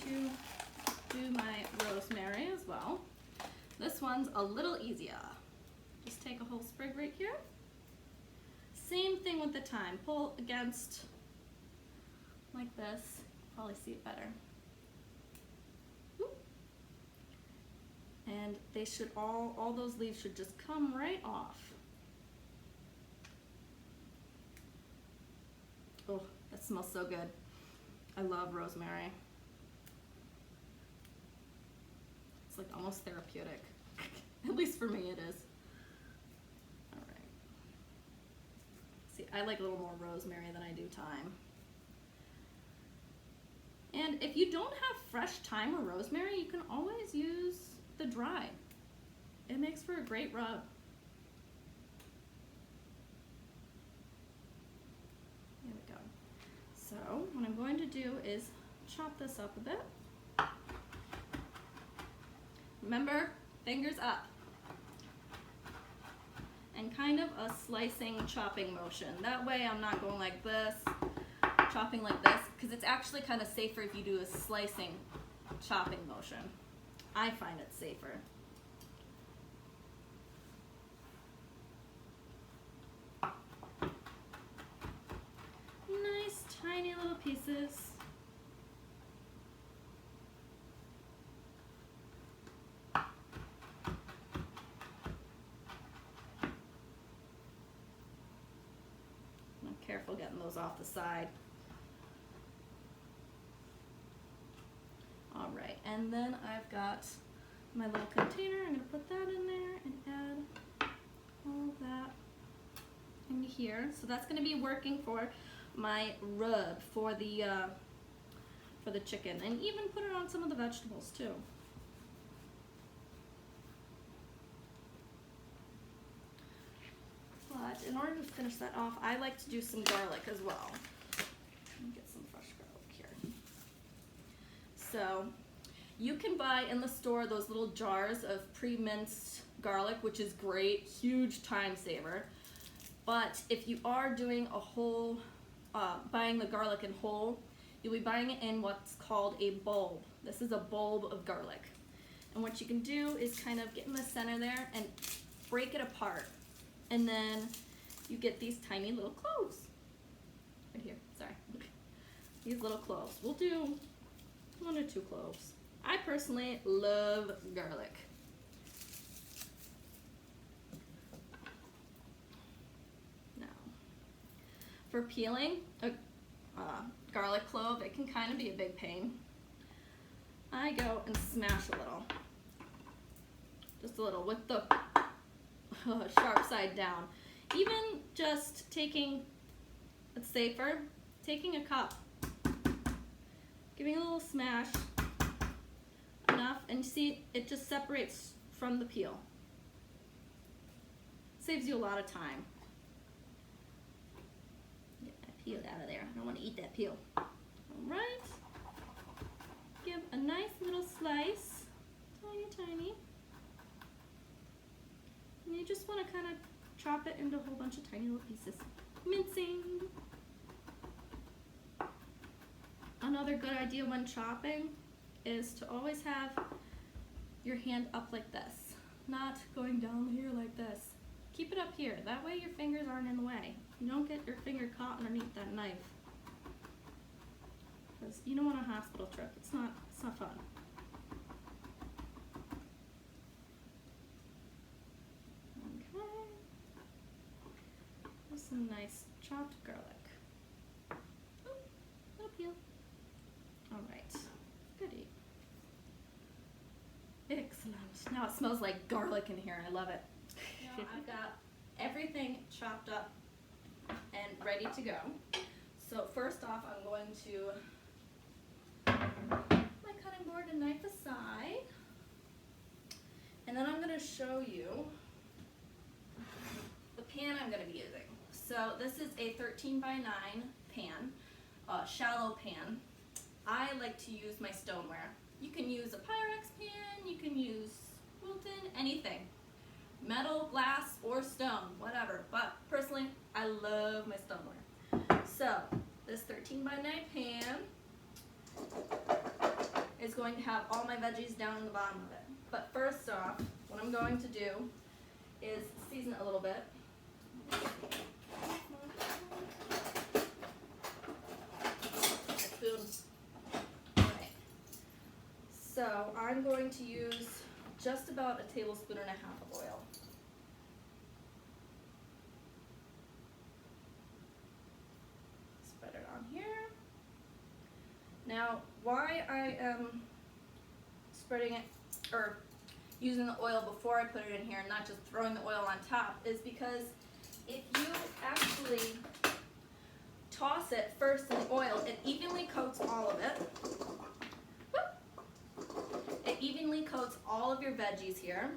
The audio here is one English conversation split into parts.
to do my rosemary as well. This one's a little easier. Just take a whole sprig right here. Same thing with the thyme. Pull against like this. Probably see it better. And they should all those leaves should just come right off. Oh, that smells so good. I love rosemary. It's like almost therapeutic. At least for me it is. All right. See, I like a little more rosemary than I do thyme. And if you don't have fresh thyme or rosemary, you can always use the dry. It makes for a great rub. There we go. So what I'm going to do is chop this up a bit. Remember, fingers up. And kind of a slicing, chopping motion. That way I'm not going like this, chopping like this, because it's actually kind of safer if you do a slicing, chopping motion. I find it safer. Nice, tiny little pieces. Careful getting those off the side. All right, and then I've got my little container. I'm gonna put that in there and add all of that into here. So that's gonna be working for my rub for the chicken, and even put it on some of the vegetables too. But in order to finish that off, I like to do some garlic as well. Let me get some fresh garlic here. So you can buy in the store those little jars of pre-minced garlic, which is great, huge time saver. But if you are doing a whole, buying the garlic in whole, you'll be buying it in what's called a bulb. This is a bulb of garlic. And what you can do is kind of get in the center there and break it apart. And then you get these tiny little cloves. Right here, sorry. These little cloves. We'll do 1 or 2 cloves. I personally love garlic. Now, for peeling a garlic clove, it can kind of be a big pain. I go and smash a little. Just a little with the sharp side down. Even just taking, it's safer, taking a cup, giving a little smash, enough, and see it just separates from the peel. Saves you a lot of time. Get that peel out of there. I don't want to eat that peel. Alright. Give a nice little slice, tiny, tiny. And you just want to kind of chop it into a whole bunch of tiny little pieces. Mincing. Another good idea when chopping is to always have your hand up like this, not going down here like this. Keep it up here. That way your fingers aren't in the way. You don't get your finger caught underneath that knife. Because you don't want a hospital trip. It's not fun. Some nice chopped garlic. Oh, little peel. All right, goody. Excellent. Now it smells like garlic in here. I love it. Now I've got everything chopped up and ready to go. So first off, I'm going to put my cutting board and knife aside, and then I'm going to show you the pan I'm going to be using. So this is a 13 by 9 pan, shallow pan. I like to use my stoneware. You can use a Pyrex pan, you can use Wilton, anything. Metal, glass, or stone, whatever. But personally, I love my stoneware. So this 13 by 9 pan, going to have all my veggies down in the bottom of it. But first off, what I'm going to do is season it a little bit. Spoon. Alright. So I'm going to use just about a tablespoon and a half of oil. Spread it on here. Now, why I am spreading it, or using the oil before I put it in here and not just throwing the oil on top, is because if you actually toss it first in the oil, it evenly coats all of it. It evenly coats all of your veggies here.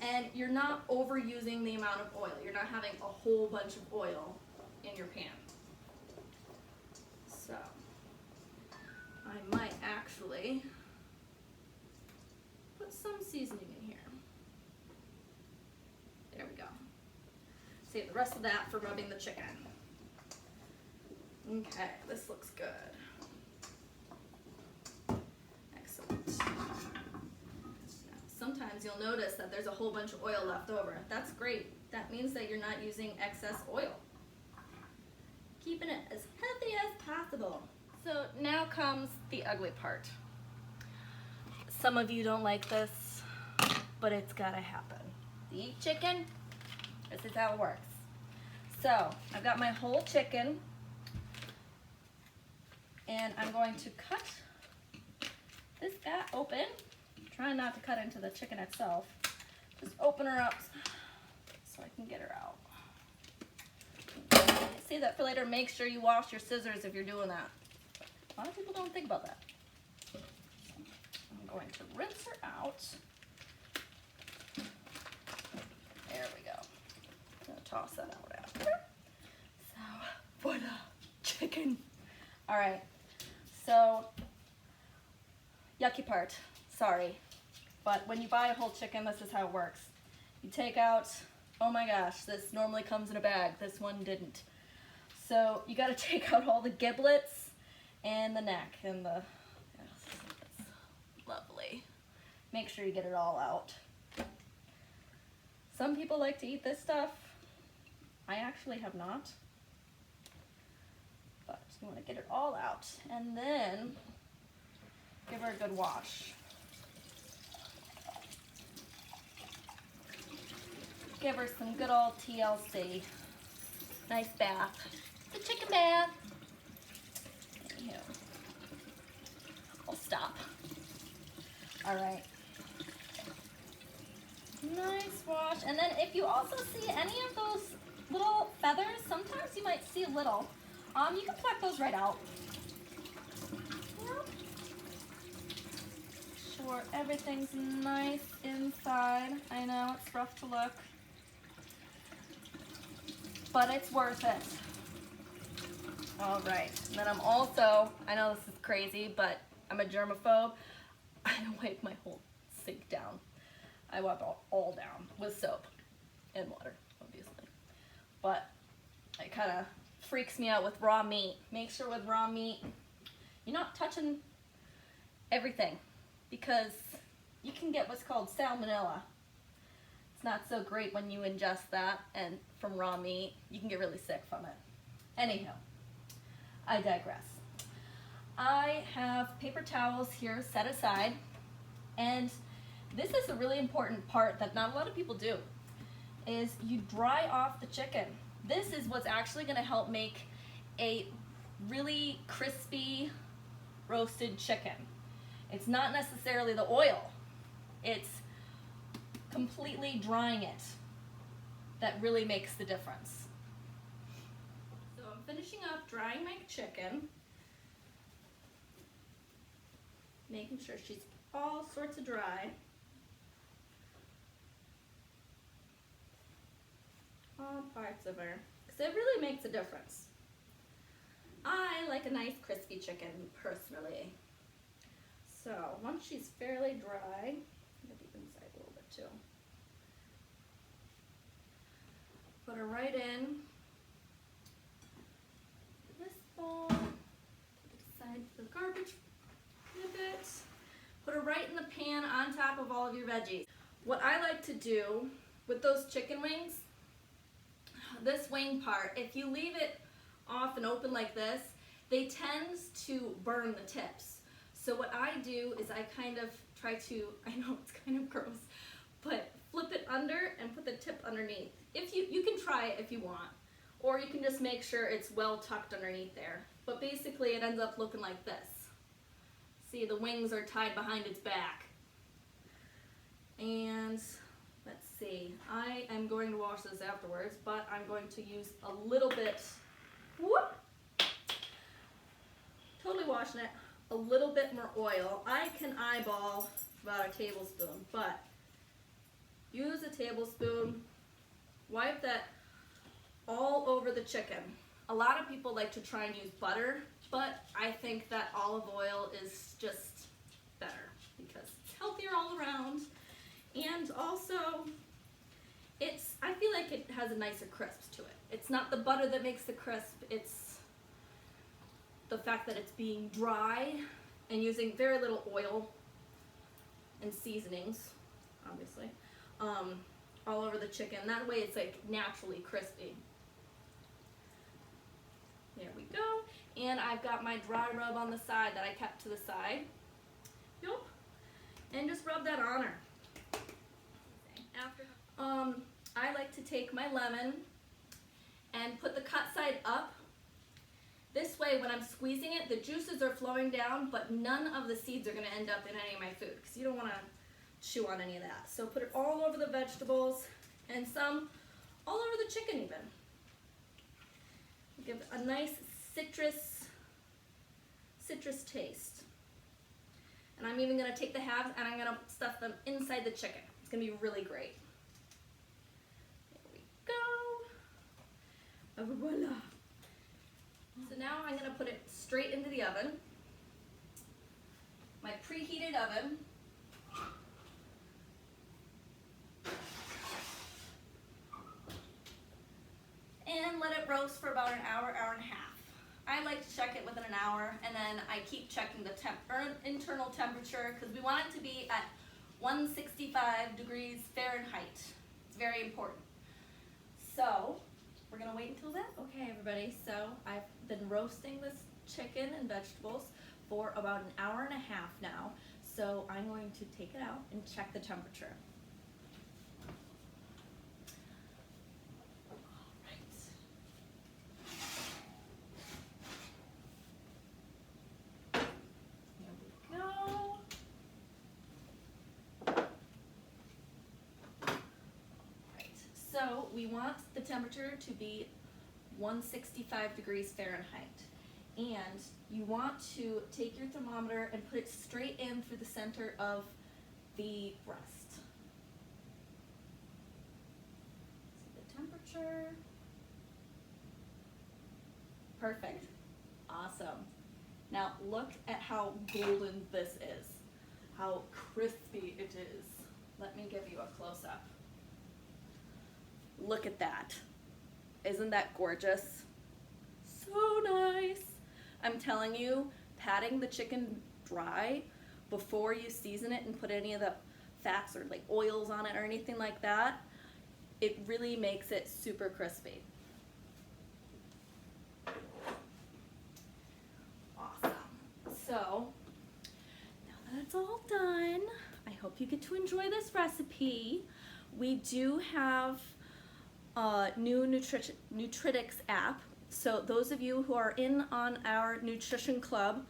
And you're not overusing the amount of oil. You're not having a whole bunch of oil in your pan. So, I might actually put some seasoning in here. There we go. Save the rest of that for rubbing the chicken. Okay, this looks good. Excellent. Now, sometimes you'll notice that there's a whole bunch of oil left over. That's great. That means that you're not using excess oil. Keeping it as healthy as possible. So now comes the ugly part. Some of you don't like this, but it's gotta happen. You eat chicken, this is how it works. So I've got my whole chicken, and I'm going to cut this guy open. Trying not to cut into the chicken itself. Just open her up so I can get her out. Save that for later. Make sure you wash your scissors if you're doing that. A lot of people don't think about that. I'm going to rinse her out. There we go. I'm going to toss that out after. So, for the chicken. All right. So, yucky part. Sorry. But when you buy a whole chicken, this is how it works. You take out, oh my gosh, this normally comes in a bag. This one didn't. So you got to take out all the giblets and the neck and the, yes, it's lovely. Make sure you get it all out. Some people like to eat this stuff. I actually have not. But you want to get it all out and then give her a good wash. Give her some good old TLC. Nice bath. The chicken bath. Anywho. I'll stop. Alright. Nice wash. And then if you also see any of those little feathers, sometimes you might see a little. You can pluck those right out. Yep. Sure, everything's nice inside. I know it's rough to look, but it's worth it. All right, and then I'm also, I know this is crazy, but I'm a germaphobe. I wipe my whole sink down. I wipe all down with soap and water, obviously. But it kind of freaks me out with raw meat. Make sure with raw meat, you're not touching everything because you can get what's called salmonella. It's not so great when you ingest that, and from raw meat, you can get really sick from it. Anyhow, I digress. I have paper towels here set aside, and this is a really important part that not a lot of people do, is you dry off the chicken. This is what's actually gonna help make a really crispy roasted chicken. It's not necessarily the oil, it's completely drying it that really makes the difference. So I'm finishing up drying my chicken, making sure she's all sorts of dry. All parts of her, because it really makes a difference. I like a nice crispy chicken personally. So once she's fairly dry, get the inside a little bit too. Put her right in this bowl. Put it aside for the garbage. Yep. it, put it right in the pan on top of all of your veggies. What I like to do with those chicken wings, this wing part, if you leave it off and open like this, they tend to burn the tips. So what I do is I kind of try to, I know it's kind of gross, but flip it under and put the tip underneath. If you can try it if you want, or you can just make sure it's well tucked underneath there. But basically it ends up looking like this. See, the wings are tied behind its back. And let's see, I am going to wash this afterwards, but I'm going to use a little bit, whoop, totally washing it, a little bit more oil. I can eyeball about a tablespoon, but use a tablespoon, wipe that all over the chicken. A lot of people like to try and use butter, but I think that olive oil is just better because it's healthier all around. And also, I feel like it has a nicer crisp to it. It's not the butter that makes the crisp, it's the fact that it's being dry and using very little oil and seasonings, obviously, all over the chicken. That way it's like naturally crispy. There we go. And I've got my dry rub on the side that I kept to the side. Yup. And just rub that on her. I like to take my lemon and put the cut side up. This way, when I'm squeezing it, the juices are flowing down, but none of the seeds are going to end up in any of my food because you don't want to chew on any of that. So put it all over the vegetables and some all over the chicken even. Give it a nice citrus taste. And I'm even going to take the halves and I'm going to stuff them inside the chicken. It's going to be really great. There we go. Voila. So now I'm going to put it straight into the oven. My preheated oven. And let it roast for about an hour, hour and a half. I like to check it within an hour, and then I keep checking the internal temperature because we want it to be at 165 degrees Fahrenheit. It's very important. So we're gonna wait until then. Okay, everybody, so I've been roasting this chicken and vegetables for about an hour and a half now. So I'm going to take it out and check the temperature. So we want the temperature to be 165 degrees Fahrenheit. And you want to take your thermometer and put it straight in through the center of the breast. See the temperature. Perfect. Awesome. Now look at how golden this is. How crispy it is. Let me give you a close-up. Look at that. Isn't that gorgeous? So nice. I'm telling you, patting the chicken dry before you season it and put any of the fats or like oils on it or anything like that, it really makes it super crispy. Awesome. So, now that it's all done, I hope you get to enjoy this recipe. We do have new Nutritics app. So those of you who are in on our nutrition club,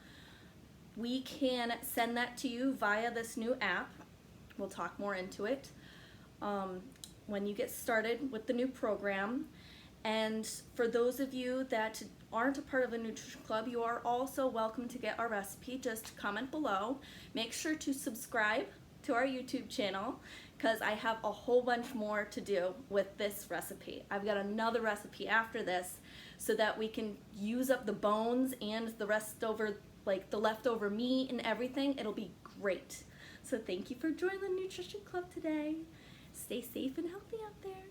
we can send that to you via this new app. We'll talk more into it when you get started with the new program. And for those of you that aren't a part of the nutrition club, you are also welcome to get our recipe. Just comment below. Make sure to subscribe to our YouTube channel, because I have a whole bunch more to do with this recipe. I've got another recipe after this so that we can use up the bones and the leftover meat and everything. It'll be great. So thank you for joining the Nutrition Club today. Stay safe and healthy out there.